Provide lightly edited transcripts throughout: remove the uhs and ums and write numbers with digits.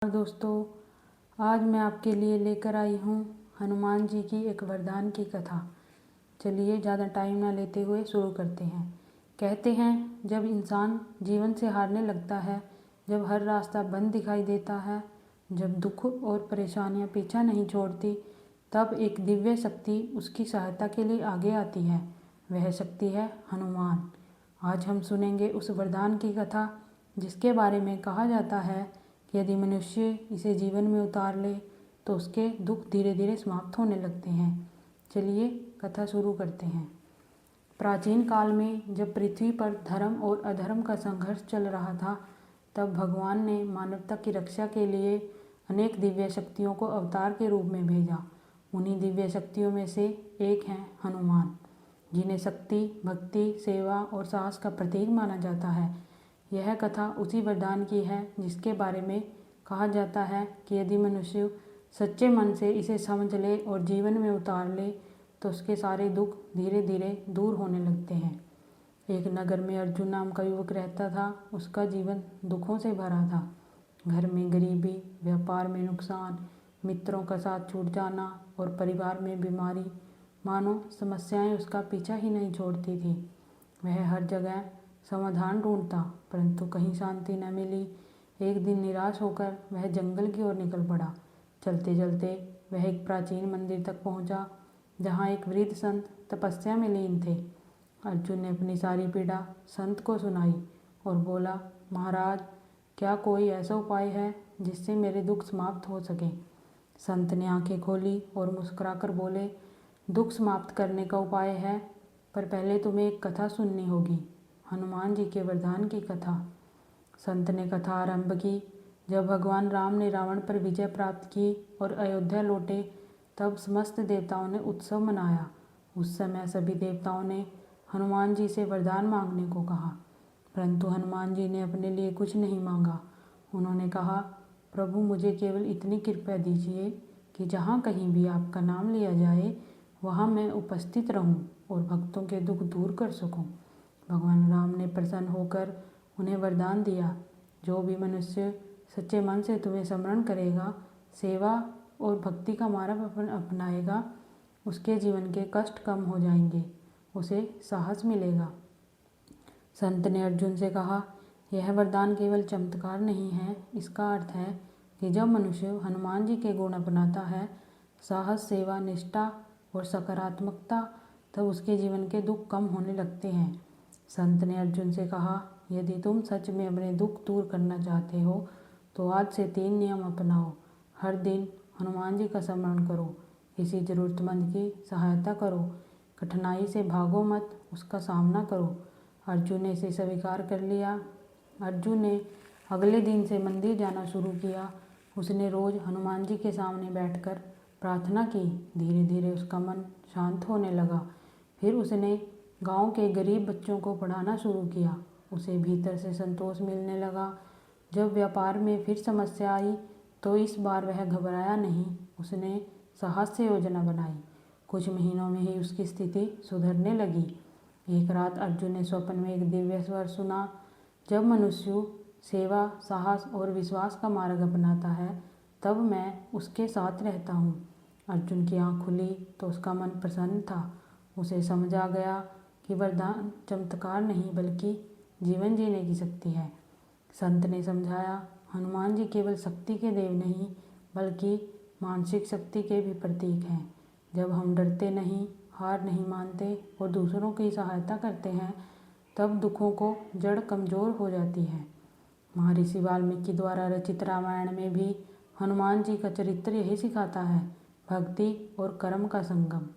दोस्तों, आज मैं आपके लिए लेकर आई हूँ हनुमान जी की एक वरदान की कथा। चलिए ज़्यादा टाइम ना लेते हुए शुरू करते हैं। कहते हैं जब इंसान जीवन से हारने लगता है, जब हर रास्ता बंद दिखाई देता है, जब दुख और परेशानियाँ पीछा नहीं छोड़ती, तब एक दिव्य शक्ति उसकी सहायता के लिए आगे आती है। वह शक्ति है हनुमान। आज हम सुनेंगे उस वरदान की कथा जिसके बारे में कहा जाता है कि यदि मनुष्य इसे जीवन में उतार ले तो उसके दुख धीरे धीरे समाप्त होने लगते हैं। चलिए कथा शुरू करते हैं। प्राचीन काल में जब पृथ्वी पर धर्म और अधर्म का संघर्ष चल रहा था, तब भगवान ने मानवता की रक्षा के लिए अनेक दिव्य शक्तियों को अवतार के रूप में भेजा। उन्हीं दिव्य शक्तियों में से एक हैं हनुमान, जिन्हें शक्ति, भक्ति, सेवा और साहस का प्रतीक माना जाता है। यह कथा उसी वरदान की है जिसके बारे में कहा जाता है कि यदि मनुष्य सच्चे मन से इसे समझ ले और जीवन में उतार ले तो उसके सारे दुख धीरे धीरे दूर होने लगते हैं। एक नगर में अर्जुन नाम का युवक रहता था। उसका जीवन दुखों से भरा था। घर में गरीबी, व्यापार में नुकसान, मित्रों का साथ छूट जाना और परिवार में बीमारी, मानो समस्याएं उसका पीछा ही नहीं छोड़ती थी। वह हर जगह समाधान ढूंढता, परंतु कहीं शांति न मिली। एक दिन निराश होकर वह जंगल की ओर निकल पड़ा। चलते चलते वह एक प्राचीन मंदिर तक पहुंचा, जहां एक वृद्ध संत तपस्या में लीन थे। अर्जुन ने अपनी सारी पीड़ा संत को सुनाई और बोला, महाराज, क्या कोई ऐसा उपाय है जिससे मेरे दुख समाप्त हो सके? संत ने आंखें खोली और मुस्कुराकर बोले, दुख समाप्त करने का उपाय है, पर पहले तुम्हें एक कथा सुननी होगी, हनुमान जी के वरदान की कथा। संत ने कथा आरंभ की। जब भगवान राम ने रावण पर विजय प्राप्त की और अयोध्या लौटे, तब समस्त देवताओं ने उत्सव मनाया। उस समय सभी देवताओं ने हनुमान जी से वरदान मांगने को कहा, परंतु हनुमान जी ने अपने लिए कुछ नहीं मांगा। उन्होंने कहा, प्रभु, मुझे केवल इतनी कृपा दीजिए कि जहाँ कहीं भी आपका नाम लिया जाए वहाँ मैं उपस्थित रहूं और भक्तों के दुख दूर कर सकूं। भगवान राम ने प्रसन्न होकर उन्हें वरदान दिया, जो भी मनुष्य सच्चे मन से तुम्हें स्मरण करेगा, सेवा और भक्ति का मार्ग अपनाएगा, उसके जीवन के कष्ट कम हो जाएंगे, उसे साहस मिलेगा। संत ने अर्जुन से कहा, यह वरदान केवल चमत्कार नहीं है, इसका अर्थ है कि जब मनुष्य हनुमान जी के गुण अपनाता है, साहस, सेवा, निष्ठा और सकारात्मकता, तब उसके जीवन के दुख कम होने लगते हैं। संत ने अर्जुन से कहा, यदि तुम सच में अपने दुख दूर करना चाहते हो तो आज से 3 नियम अपनाओ। हर दिन हनुमान जी का स्मरण करो, किसी जरूरतमंद की सहायता करो, कठिनाई से भागो मत, उसका सामना करो। अर्जुन ने इसे स्वीकार कर लिया। अर्जुन ने अगले दिन से मंदिर जाना शुरू किया। उसने रोज हनुमान जी के सामने बैठकर प्रार्थना की। धीरे धीरे उसका मन शांत होने लगा। फिर उसने गांव के गरीब बच्चों को पढ़ाना शुरू किया। उसे भीतर से संतोष मिलने लगा। जब व्यापार में फिर समस्या आई तो इस बार वह घबराया नहीं। उसने साहस से योजना बनाई। कुछ महीनों में ही उसकी स्थिति सुधरने लगी। एक रात अर्जुन ने स्वप्न में एक दिव्य स्वर सुना, जब मनुष्य सेवा, साहस और विश्वास का मार्ग अपनाता है, तब मैं उसके साथ रहता हूँ। अर्जुन की आँख खुली तो उसका मन प्रसन्न था। उसे समझ आ गया कि वरदान चमत्कार नहीं बल्कि जीवन जीने की शक्ति है। संत ने समझाया, हनुमान जी केवल शक्ति के देव नहीं बल्कि मानसिक शक्ति के भी प्रतीक हैं। जब हम डरते नहीं, हार नहीं मानते और दूसरों की सहायता करते हैं, तब दुखों को जड़ कमज़ोर हो जाती है। महर्षि वाल्मीकि द्वारा रचित रामायण में भी हनुमान जी का चरित्र यही सिखाता है, भक्ति और कर्म का संगम।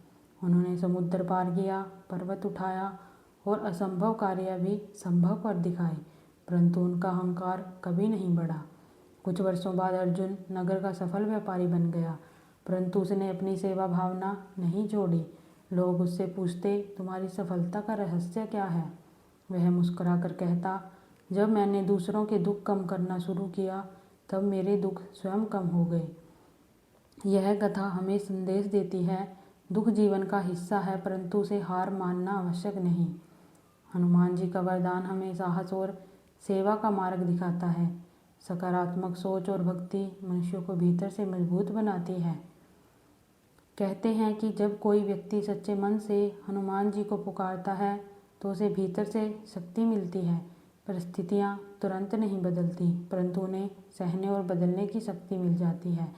उन्होंने समुद्र पार किया, पर्वत उठाया और असंभव कार्य भी संभव कर दिखाए, परंतु उनका अहंकार कभी नहीं बढ़ा। कुछ वर्षों बाद अर्जुन नगर का सफल व्यापारी बन गया, परंतु उसने अपनी सेवा भावना नहीं छोड़ी। लोग उससे पूछते, तुम्हारी सफलता का रहस्य क्या है? वह मुस्कुराकर कहता, जब मैंने दूसरों के दुख कम करना शुरू किया, तब मेरे दुख स्वयं कम हो गए। यह कथा हमें संदेश देती है, दुख जीवन का हिस्सा है, परंतु उसे हार मानना आवश्यक नहीं। हनुमान जी का वरदान हमें साहस और सेवा का मार्ग दिखाता है। सकारात्मक सोच और भक्ति मनुष्य को भीतर से मजबूत बनाती है। कहते हैं कि जब कोई व्यक्ति सच्चे मन से हनुमान जी को पुकारता है तो उसे भीतर से शक्ति मिलती है। परिस्थितियाँ तुरंत नहीं बदलती, परंतु उन्हें सहने और बदलने की शक्ति मिल जाती है,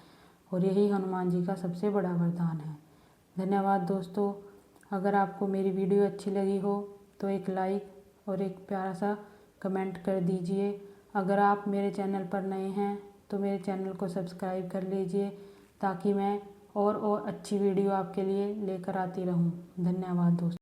और यही हनुमान जी का सबसे बड़ा वरदान है। धन्यवाद दोस्तों। अगर आपको मेरी वीडियो अच्छी लगी हो तो एक लाइक और एक प्यारा सा कमेंट कर दीजिए। अगर आप मेरे चैनल पर नए हैं तो मेरे चैनल को सब्सक्राइब कर लीजिए, ताकि मैं और अच्छी वीडियो आपके लिए लेकर आती रहूं। धन्यवाद दोस्तों।